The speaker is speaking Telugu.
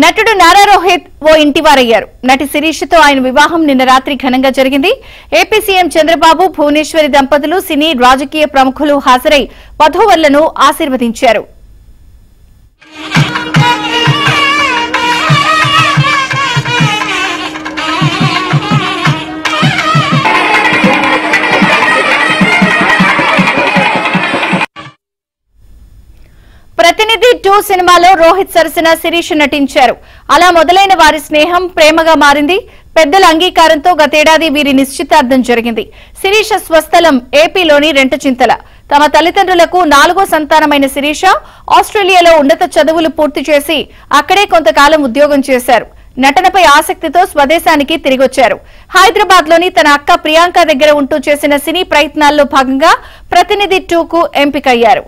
నటుడు నారా రోహిత్ ఓ ఇంటివారయ్యారు. నటి శిరీషతో ఆయన వివాహం నిన్న రాత్రి ఘనంగా జరిగింది. ఏపీ సీఎం చంద్రబాబు, భువనేశ్వరి దంపతులు, సినీ రాజకీయ ప్రముఖులు హాజరై వధూవరులను ఆశీర్వదించారు. ప్రతినిధి 2 సినిమాలో రోహిత్ సరసన శిరీష్ నటించారు. అలా మొదలైన వారి స్నేహం ప్రేమగా మారింది. పెద్దల అంగీకారంతో గతేడాది వీరి నిశ్చితార్థం జరిగింది. శిరీష స్వస్థలం ఏపీలోని రెంటచింతల. తమ తల్లిదండ్రులకు 4వ సంతానమైన శిరీష ఆస్ట్రేలియాలో ఉన్నత చదువులు పూర్తి చేసి అక్కడే కొంతకాలం ఉద్యోగం చేశారు. నటనపై ఆసక్తితో స్వదేశానికి తిరిగొచ్చారు. హైదరాబాద్ లోని తన అక్క ప్రియాంక దగ్గర ఉంటూ చేసిన సినీ ప్రయత్నాల్లో భాగంగా ప్రతినిధి 2కు ఎంపికయ్యారు.